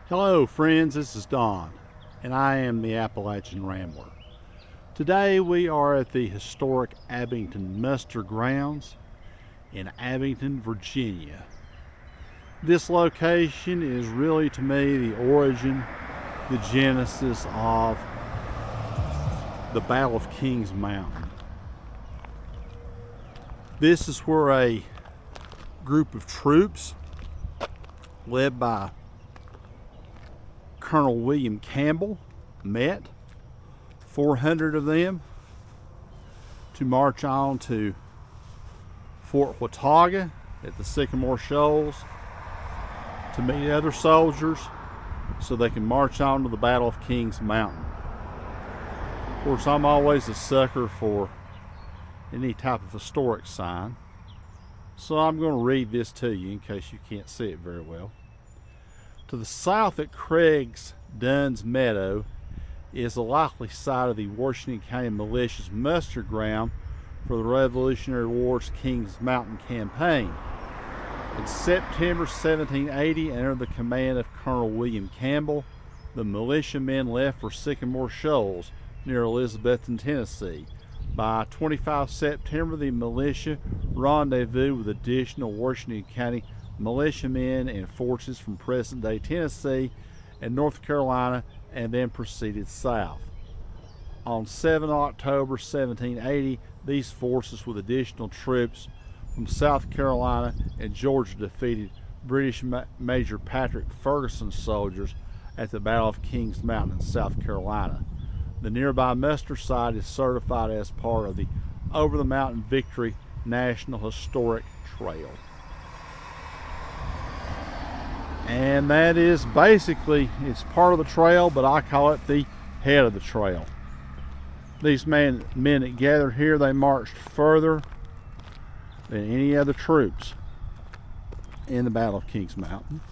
Hello friends, this is Don, and I am the Appalachian Rambler. Today we are at the historic Abington Muster Grounds in Abington, Virginia. This location is really, to me, the origin, the genesis of the Battle of Kings Mountain. This is where a group of troops led by Colonel William Campbell met, 400 of them, to march on to Fort Watauga at the Sycamore Shoals to meet other soldiers so they can march on to the Battle of Kings Mountain. Of course, I'm always a sucker for any type of historic sign, so I'm going to read this to you in case you can't see it very well. To the south at Craig's Dunn's Meadow is the likely site of the Washington County Militia's muster ground for the Revolutionary War's Kings Mountain campaign. In September 1780, under the command of Colonel William Campbell, the militiamen left for Sycamore Shoals near Elizabethton, Tennessee. By 25 September, the militia rendezvoused with additional Washington County militiamen and forces from present-day Tennessee and North Carolina, and then proceeded south. On 7 October 1780, these forces with additional troops from South Carolina and Georgia defeated British Major Patrick Ferguson's soldiers at the Battle of Kings Mountain in South Carolina. The nearby muster site is certified as part of the Over the Mountain Victory National Historic Trail. And that is basically, it's part of the trail, but I call it the head of the trail. These men that gathered here, they marched further than any other troops in the Battle of Kings Mountain.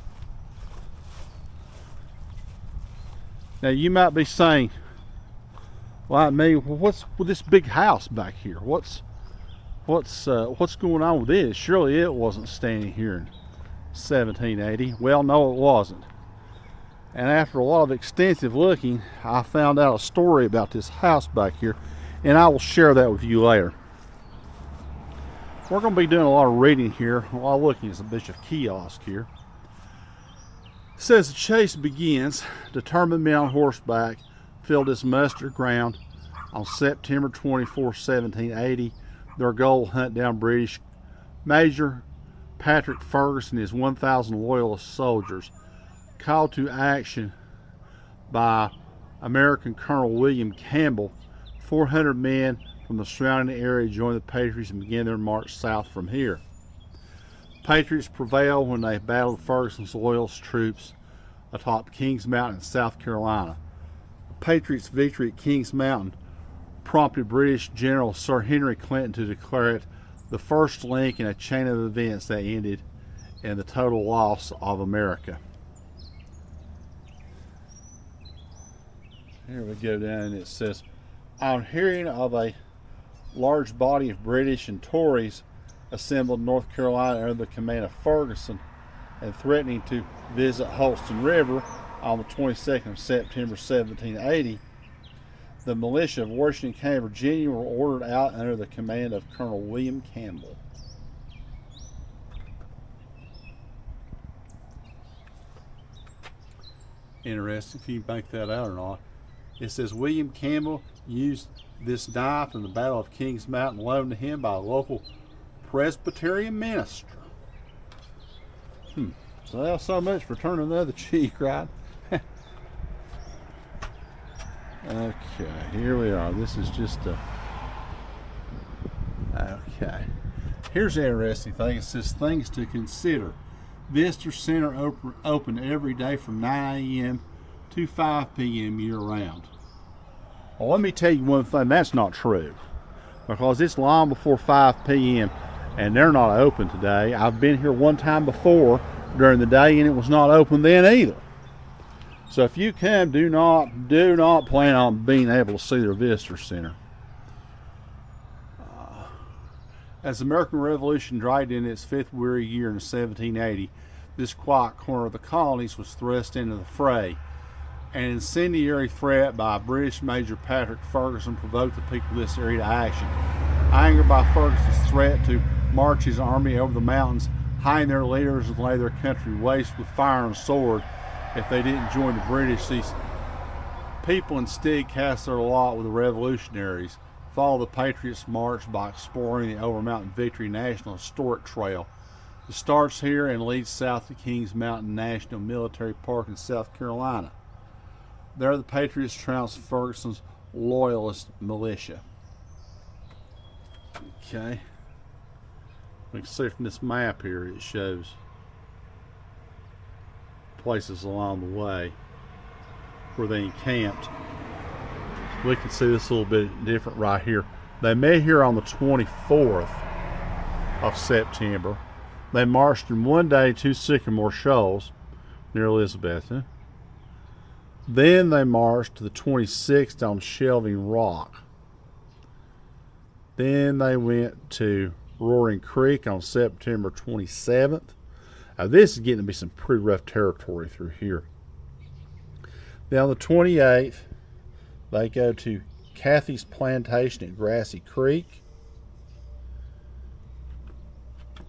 Now you might be saying, like me, well, what's with this big house back here? What's going on with this? Surely it wasn't standing here in 1780. Well, no, it wasn't. And after a lot of extensive looking, I found out a story about this house back here, and I will share that with you later. We're going to be doing a lot of reading here while looking at a bit of kiosk here. It says the chase begins. Determined men on horseback filled this muster ground on September 24, 1780. Their goal, hunt down British Major Patrick Ferguson and his 1,000 loyalist soldiers. Called to action by American Colonel William Campbell, 400 men from the surrounding area joined the Patriots and began their march south from here. Patriots prevailed when they battled Ferguson's loyalist troops atop Kings Mountain in South Carolina. Patriots' victory at Kings Mountain prompted British General Sir Henry Clinton to declare it the first link in a chain of events that ended in the total loss of America. Here we go down, and it says, on hearing of a large body of British and Tories assembled in North Carolina under the command of Ferguson and threatening to visit Holston River on the 22nd of September 1780, the militia of Washington County, Virginia were ordered out under the command of Colonel William Campbell. Interesting if you can make that out or not. It says William Campbell used this knife in the Battle of Kings Mountain loaned to him by a local Presbyterian minister. So much for turning the other cheek, right? Okay, here we are. This is just a... Okay. Here's an interesting thing. It says things to consider. Visitor Center open every day from 9 a.m. to 5 p.m. year-round. Well, let me tell you one thing. That's not true. Because it's long before 5 p.m. and they're not open today. I've been here one time before during the day and it was not open then either. So if you come, do not plan on being able to see their visitor center. As the American Revolution dragged in its fifth weary year in 1780, this quiet corner of the colonies was thrust into the fray. An incendiary threat by British Major Patrick Ferguson provoked the people of this area to action. Angered by Ferguson's threat to march his army over the mountains, hide their leaders and lay their country waste with fire and sword if they didn't join the British, these people instead cast their lot with the revolutionaries, followed the Patriots' march by exploring the Over Mountain Victory National Historic Trail. It starts here and leads south to Kings Mountain National Military Park in South Carolina. There the Patriots trounced Ferguson's loyalist militia. Okay. We can see from this map here, it shows places along the way where they encamped. We can see this a little bit different right here. They met here on the 24th of September. They marched in one day to Sycamore Shoals near Elizabethton. Then they marched to the 26th on Shelving Rock. Then they went to Roaring Creek on September 27th. Now this is getting to be some pretty rough territory through here. Then on the 28th, they go to Kathy's Plantation at Grassy Creek.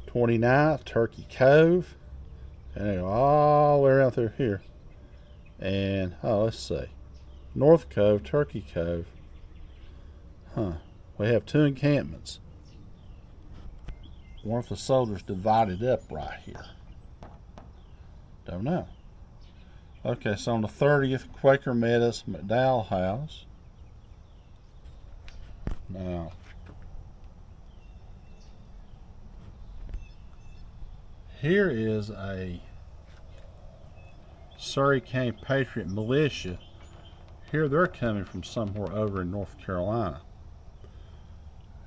29th, Turkey Cove. And they go all the way around through here. And, let's see. North Cove, Turkey Cove. We have two encampments. Wonder if the soldiers divided up right here. Don't know. Okay, so on the 30th, Quaker Meadows, McDowell House. Now, here is a Surrey County Patriot militia. Here they're coming from somewhere over in North Carolina.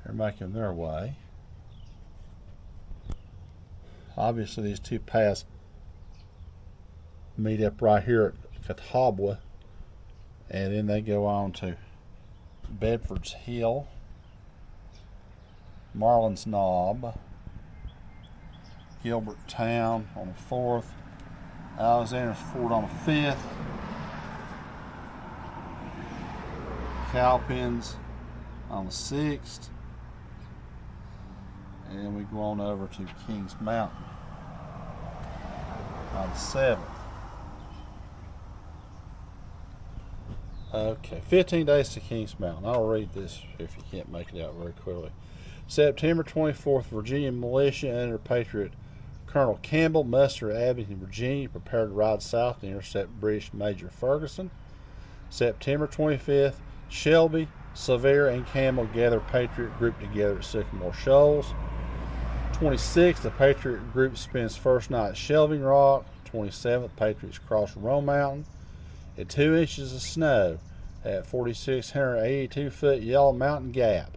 They're making their way. Obviously these two paths meet up right here at Catawba, and then they go on to Bedford's Hill, Marlin's Knob, Gilbert Town on the 4th, Alexander's Ford on the 5th, Cowpens on the 6th, and we go on over to Kings Mountain on the 7th. Okay, 15 days to Kings Mountain. I'll read this if you can't make it out very clearly. September 24th, Virginia militia under Patriot Colonel Campbell mustered at Abington, Virginia, prepared to ride south to intercept British Major Ferguson. September 25th, Shelby, Sevier, and Campbell gathered Patriot group together at Sycamore Shoals. 26th, the Patriot group spends first night at Shelving Rock. 27th, Patriots cross Rome Mountain at 2 inches of snow at 4,682-foot Yellow Mountain Gap.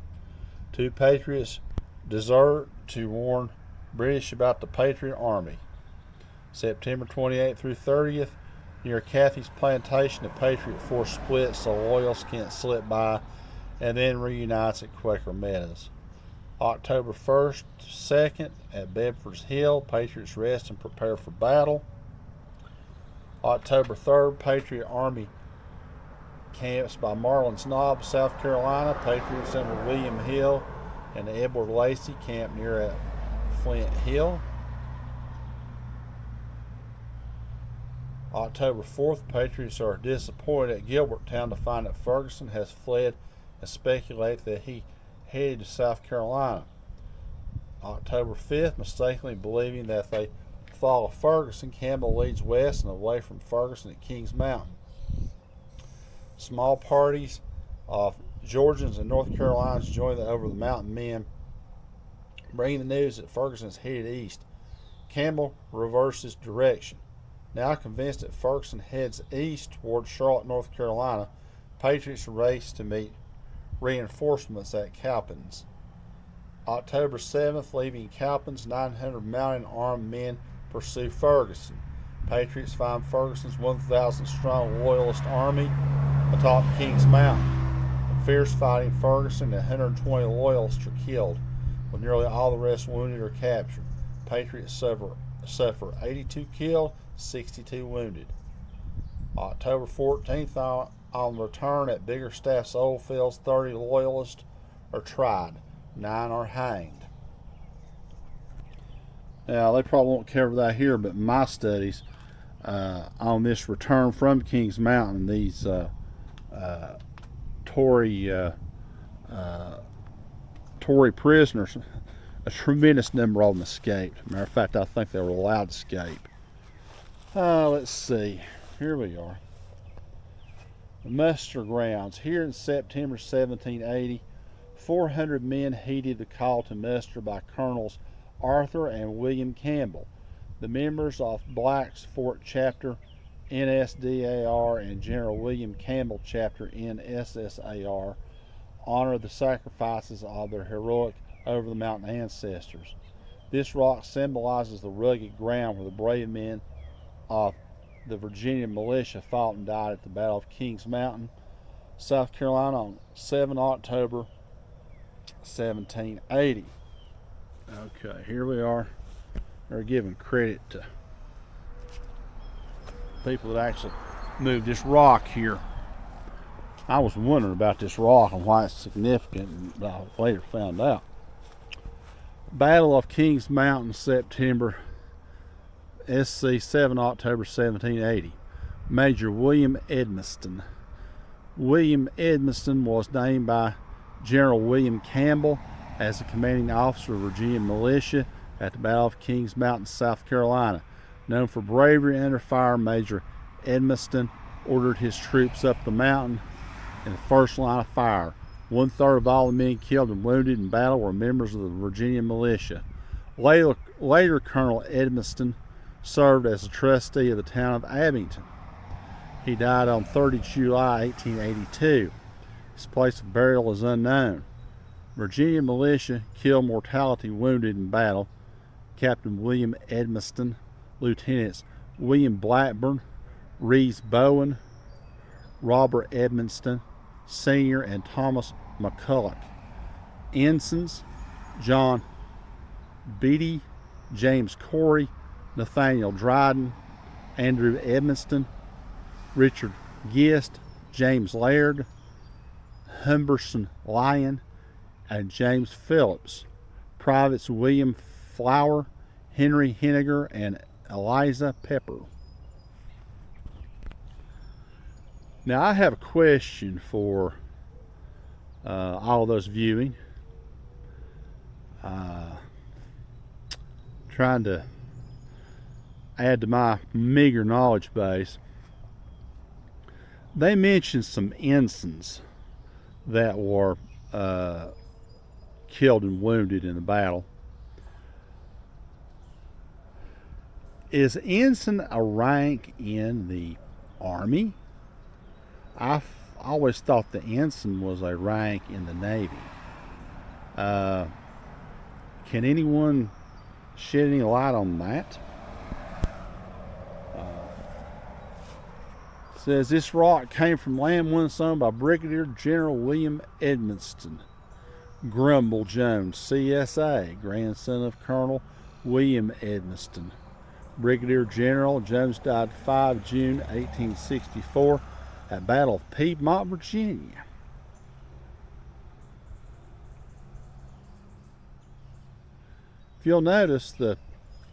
Two Patriots desert to warn British about the Patriot Army. September 28th through 30th, near Kathy's Plantation, the Patriot force splits so loyalists can't slip by, and then reunites at Quaker Meadows. October 1st, 2nd, at Bedford's Hill, Patriots rest and prepare for battle. October 3rd, Patriot Army camps by Marlin's Knob, South Carolina. Patriots under William Hill and Edward Lacey camp near Flint Hill. October 4th, Patriots are disappointed at Gilbert Town to find that Ferguson has fled and speculate that he headed to South Carolina. October 5th, mistakenly believing that they follow Ferguson, Campbell leads west and away from Ferguson at Kings Mountain. Small parties of Georgians and North Carolinians join the over the mountain men, bringing the news that Ferguson is headed east. Campbell reverses direction. Now convinced that Ferguson heads east toward Charlotte, North Carolina, Patriots race to meet reinforcements at Cowpens. October 7th, leaving Cowpens, 900 mounted armed men pursue Ferguson. Patriots find Ferguson's 1,000-strong loyalist army atop Kings Mountain. In fierce fighting, Ferguson and 120 loyalists are killed, with nearly all the rest wounded or captured. Patriots suffer suffered 82 killed, 62 wounded. October 14th, on return at Biggerstaff's oil fields, 30 loyalists are tried. 9 are hanged. Now, they probably won't cover that here, but my studies on this return from Kings Mountain, these Tory prisoners, a tremendous number of them escaped. Matter of fact, I think they were allowed to escape. Let's see. Here we are. The muster grounds. Here in September 1780, 400 men heeded the call to muster by Colonels Arthur and William Campbell. The members of Black's Fort Chapter, NSDAR, and General William Campbell Chapter, NSSAR, honor the sacrifices of their heroic over-the-mountain ancestors. This rock symbolizes the rugged ground where the brave men of the Virginia militia fought and died at the Battle of Kings Mountain, South Carolina on 7 October 1780. Okay, here we are. They're giving credit to people that actually moved this rock here. I was wondering about this rock and why it's significant, and I later found out. Battle of Kings Mountain, September SC 7 October 1780. Major William Edmiston. William Edmiston was named by General William Campbell as the commanding officer of Virginia militia at the Battle of Kings Mountain, South Carolina. Known for bravery under fire, Major Edmiston ordered his troops up the mountain in the first line of fire. 1/3 of all the men killed and wounded in battle were members of the Virginia militia. Later Colonel Edmiston served as a trustee of the town of Abington. He died on 30 July 1882. His place of burial is unknown. Virginia militia killed, mortality, wounded in battle: Captain William Edmiston, Lieutenants William Blackburn, Reeves Bowen, Robert Edmiston Sr., and Thomas McCulloch. Ensigns: John Beatty, James Corey, Nathaniel Dryden, Andrew Edmiston, Richard Gist, James Laird, Humberson Lyon, and James Phillips. Privates William Flower, Henry Henniger, and Eliza Pepper. Now, I have a question for all those viewing. Trying to add to my meager knowledge base. They mentioned some ensigns that were killed and wounded in the battle. Is ensign a rank in the Army? I've always thought the ensign was a rank in the Navy. Can anyone shed any light on that? Says this rock came from land once owned by Brigadier General William Edmiston Grumble Jones, CSA, grandson of Colonel William Edmiston. Brigadier General Jones died 5 June 1864 at Battle of Piedmont, Virginia. If you'll notice, the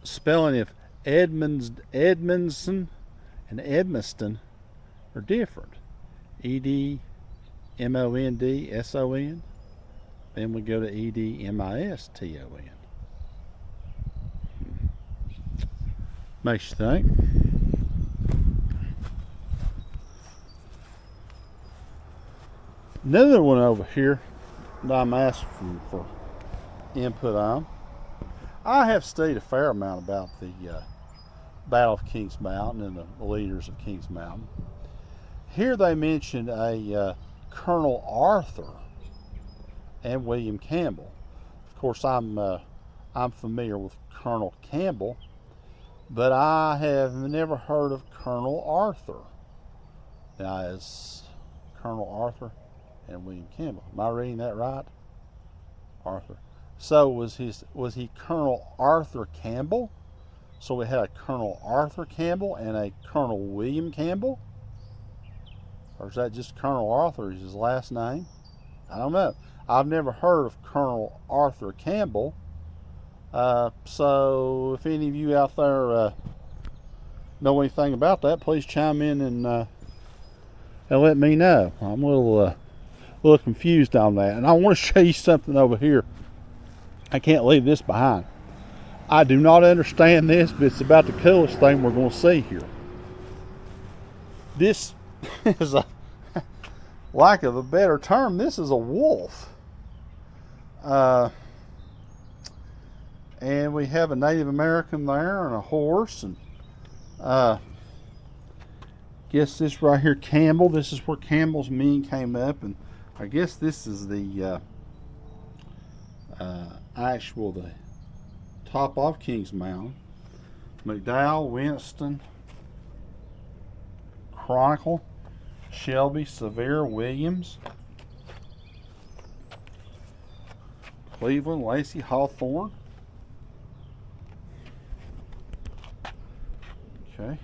spelling of Edmondson and Edmiston are different. Edmondson. Then we go to Edmiston. Makes you think. Another one over here that I'm asking for input on. I have studied a fair amount about the Battle of Kings Mountain and the leaders of Kings Mountain. Here they mentioned a Colonel Arthur and William Campbell. Of course, I'm familiar with Colonel Campbell, but I have never heard of Colonel Arthur. Now, is Colonel Arthur and William Campbell? Am I reading that right? Arthur. So was he Colonel Arthur Campbell, So we had a Colonel Arthur Campbell and a Colonel William Campbell. Or is that just Colonel Arthur is his last name? I don't know. I've never heard of Colonel Arthur Campbell. So if any of you out there know anything about that, please chime in and let me know. I'm a little confused on that. And I want to show you something over here. I can't leave this behind. I do not understand this, but it's about the coolest thing we're going to see here. This is a, lack of a better term, this is a wolf. And we have a Native American there and a horse, and guess this right here, Campbell, this is where Campbell's men came up, and I guess this is the the top of Kings Mountain. McDowell, Winston, Chronicle, Shelby, Sevier, Williams, Cleveland, Lacey, Hawthorne. Okay.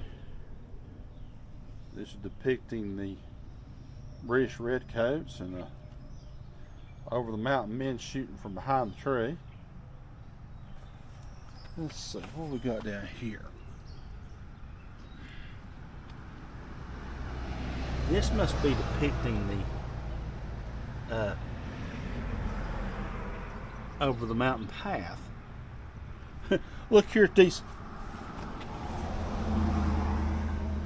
This is depicting the British redcoats and over the mountain men shooting from behind the tree. Let's see, what we got down here? This must be depicting the over the mountain path. Look here at these.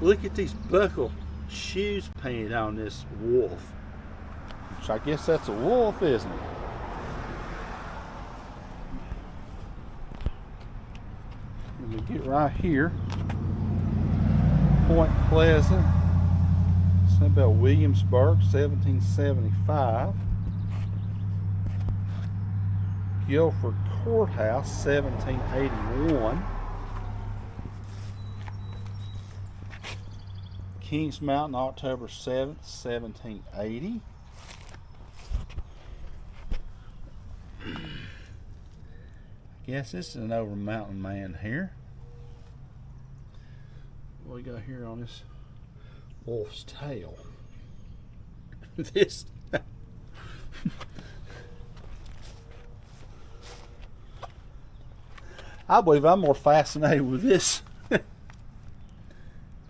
Look at these buckle shoes painted on this wolf. Which I guess that's a wolf, isn't it? And we get right here. Point Pleasant. Something about Williamsburg, 1775. Guilford Courthouse, 1781. Kings Mountain, October 7th, 1780. Guess this is an over mountain man here. What we got here on this wolf's tail? This. I believe I'm more fascinated with this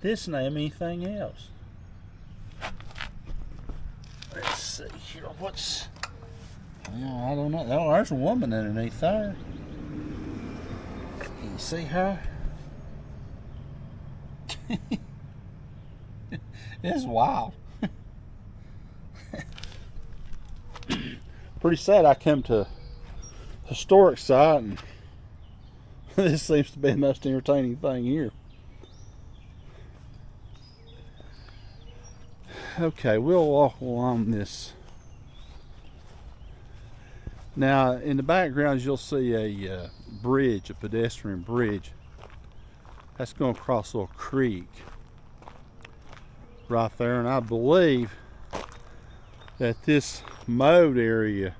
than anything else. Let's see here. What's? Well, I don't know. Oh, there's a woman underneath there. Can you see her? It's wild. Pretty sad I come to a historic site and this seems to be the most entertaining thing here. Okay, we'll walk along this. Now, in the background, you'll see a bridge, a pedestrian bridge. That's going across a little creek right there, and I believe that this mowed area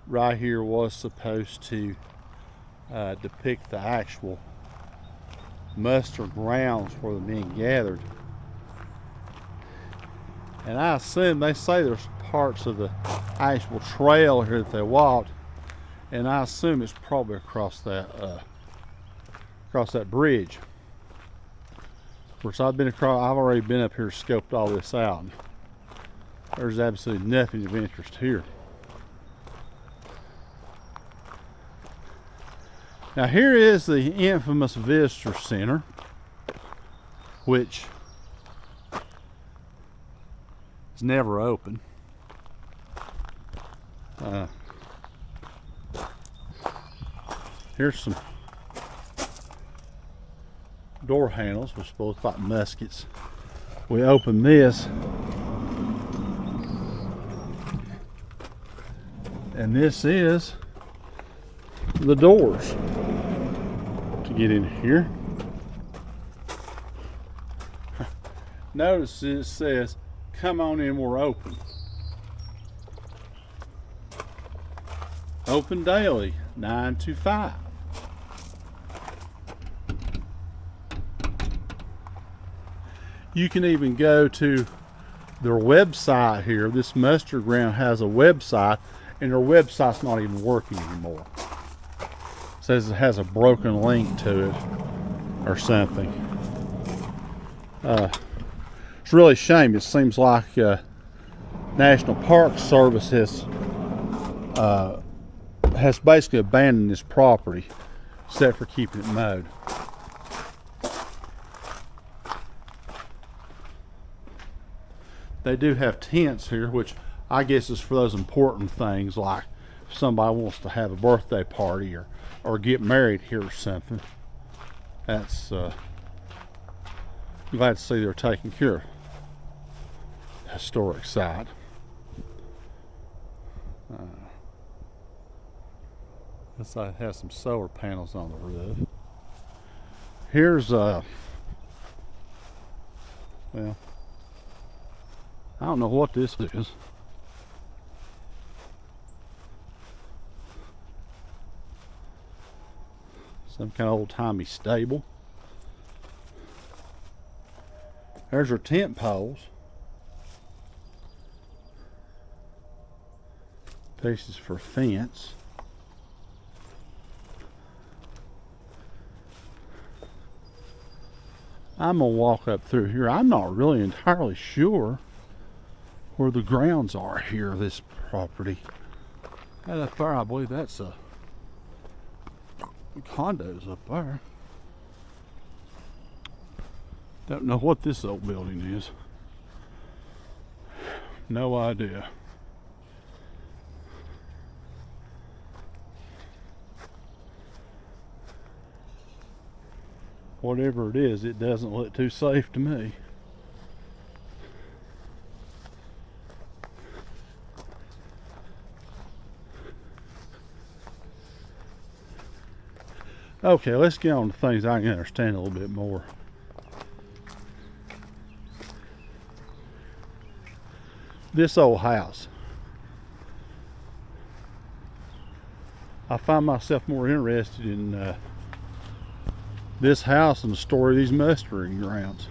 right here was supposed to depict the actual muster grounds where the men gathered. And I assume they say there's parts of the actual trail here that they walked, and I assume it's probably across that bridge. Of course, I've already been up here, scoped all this out. There's absolutely nothing of interest here. Now here is the infamous visitor center, which is never open. Here's some door handles, which both like muskets. We open this, and this is the doors to get in here. Notice it says, "Come on in, we're open." Open daily, 9 to 5. You can even go to their website here. This muster ground has a website, and their website's not even working anymore. It says it has a broken link to it or something. It's really a shame. It seems like National Park Service has basically abandoned this property, except for keeping it mowed. They do have tents here, which I guess is for those important things, like if somebody wants to have a birthday party or get married here or something. That's glad to see they're taking care of the historic site. This side has some solar panels on the roof. Here's well, I don't know what this is. Some kind of old-timey stable. There's her tent poles. Pieces for fence. I'm gonna walk up through here. I'm not really entirely sure where the grounds are here, this property. That up there, I believe that's a condos up there. Don't know what this old building is. No idea. Whatever it is, it doesn't look too safe to me. Okay, let's get on to things I can understand a little bit more. This old house. I find myself more interested in this house and the story of these mustering grounds.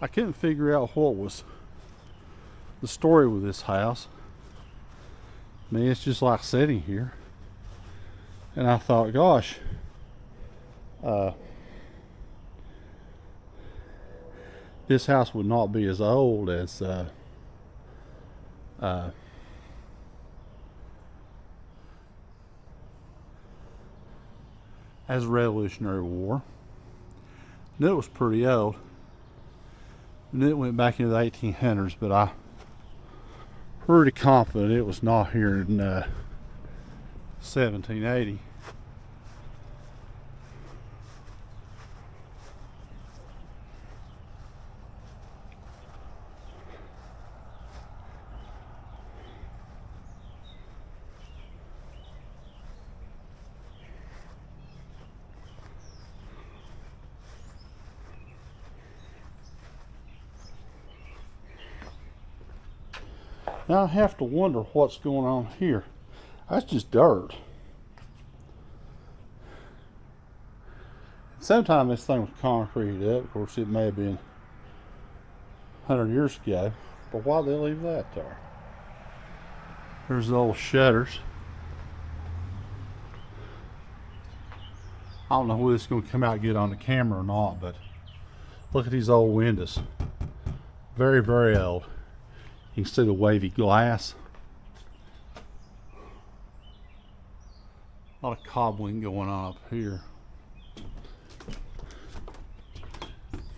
I couldn't figure out what was the story with this house. I mean, it's just like sitting here. And I thought, gosh, this house would not be as old as Revolutionary War. I knew it was pretty old. I knew it went back into the 1800s, but I'm pretty confident it was not here in 1780. Now I have to wonder what's going on here. That's just dirt. Sometime this thing was concreted up. Of course, it may have been 100 years ago. But why'd they leave that there? There's the old shutters. I don't know whether it's going to come out good on the camera or not, but look at these old windows. Very, very old. You can see the wavy glass. A lot of cobbling going on up here.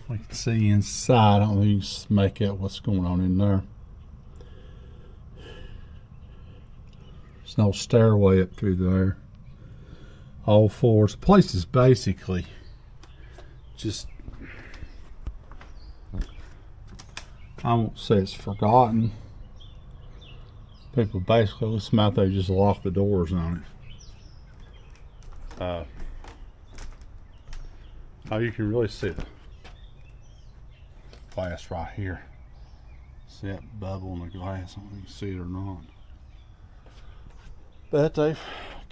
We can see inside. I don't know if you can make out what's going on in there. There's no stairway up through there. All floors. The place is basically just, I won't say it's forgotten. People basically come out there, just lock the doors on it. Oh, you can really see the glass right here. See that bubble in the glass? I don't know if you can see it or not. But they've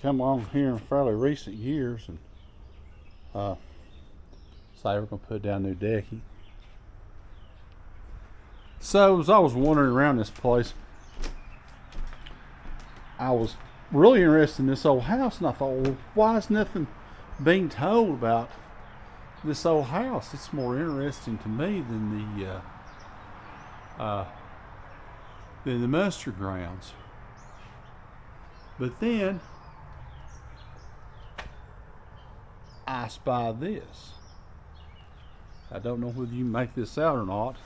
come along here in fairly recent years and say we're going to put down new decking. So as I was wandering around this place, I was really interested in this old house, and I thought, well, why is nothing being told about this old house? It's more interesting to me than the muster grounds. But then I spy this. I don't know whether you make this out or not,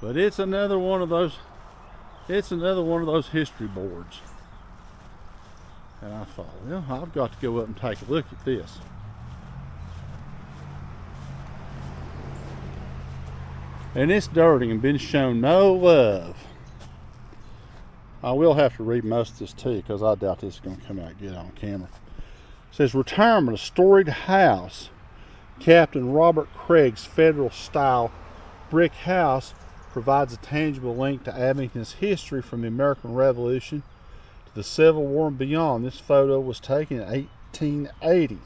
but it's another one of those. It's another one of those history boards. And I thought, well, I've got to go up and take a look at this. And it's dirty and been shown no love. I will have to read most of this too, because I doubt this is going to come out good on camera. It says, retirement, a storied house. Captain Robert Craig's Federal-style brick house provides a tangible link to Abington's history from the American Revolution to the Civil War and beyond. This photo was taken in 1880.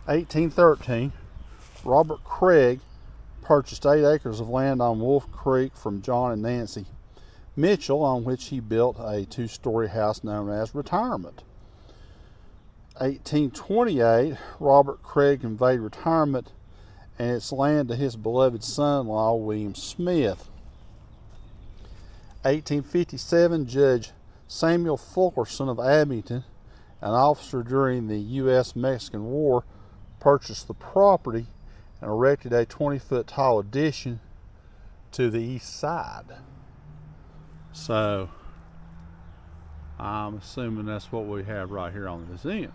1813, Robert Craig purchased 8 acres of land on Wolf Creek from John and Nancy Mitchell, on which he built a 2-story house known as Retirement. 1828, Robert Craig conveyed Retirement and its land to his beloved son-in-law, William Smith. 1857, Judge Samuel Fulkerson of Abington, an officer during the U.S.-Mexican War, purchased the property and erected a 20-foot tall addition to the east side. So I'm assuming that's what we have right here on this end.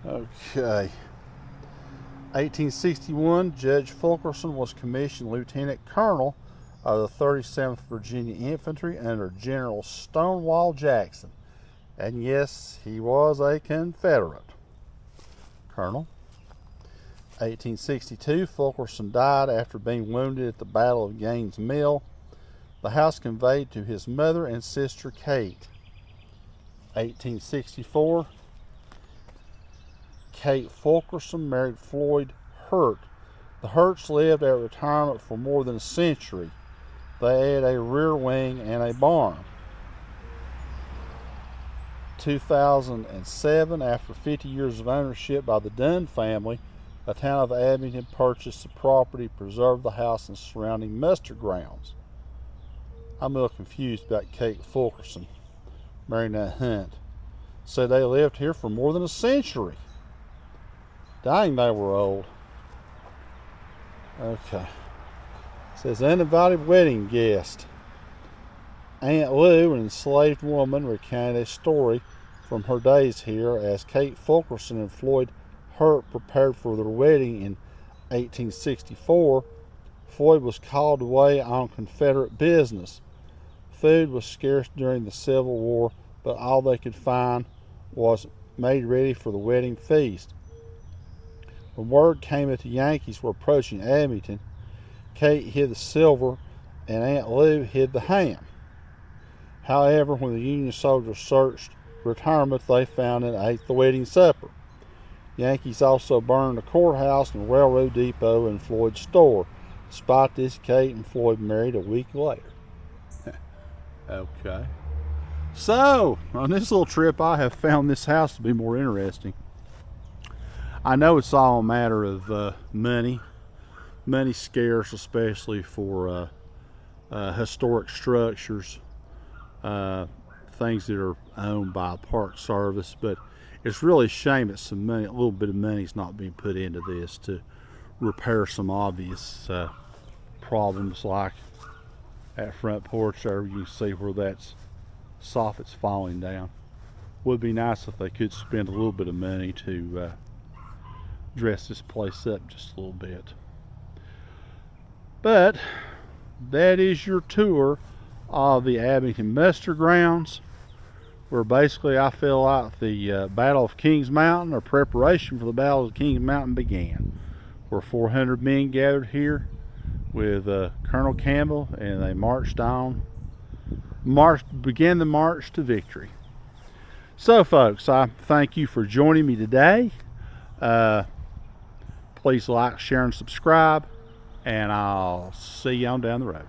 Okay. 1861, Judge Fulkerson was commissioned Lieutenant Colonel of the 37th Virginia Infantry under General Stonewall Jackson. And yes, he was a Confederate colonel. 1862, Fulkerson died after being wounded at the Battle of Gaines' Mill. The house conveyed to his mother and sister Kate. 1864, Kate Fulkerson married Floyd Hurt. The Hurts lived at Retirement for more than a century. They had a rear wing and a barn. 2007, after 50 years of ownership by the Dunn family, the town of Abington purchased the property, preserved the house and surrounding muster grounds. I'm a little confused about Kate Fulkerson marrying that Hunt. So they lived here for more than a century. Dang, they were old. Okay. It says uninvited wedding guest. Aunt Lou, an enslaved woman, recounted a story from her days here as Kate Fulkerson and Floyd Hurt prepared for their wedding in 1864. Floyd was called away on Confederate business. Food was scarce during the Civil War, but all they could find was made ready for the wedding feast. When word came that the Yankees were approaching Abington, Kate hid the silver and Aunt Lou hid the ham. However, when the Union soldiers searched Retirement, they found and ate the wedding supper. Yankees also burned the courthouse and railroad depot and Floyd's store. Despite this, Kate and Floyd married a week later. Okay. So, on this little trip, I have found this house to be more interesting. I know it's all a matter of money. Money's scarce, especially for historic structures, things that are owned by a park service. But it's really a shame that some money, a little bit of money, is not being put into this to repair some obvious problems, like that front porch there. You can see where that's soffit's falling down. Would be nice if they could spend a little bit of money to dress this place up just a little bit. But that is your tour of the Abington muster grounds, where basically I feel like the Battle of Kings Mountain, or preparation for the Battle of Kings Mountain, began, where 400 men gathered here with Colonel Campbell, and they began the march to victory. So folks, I thank you for joining me today. Please like, share, and subscribe, and I'll see you on down the road.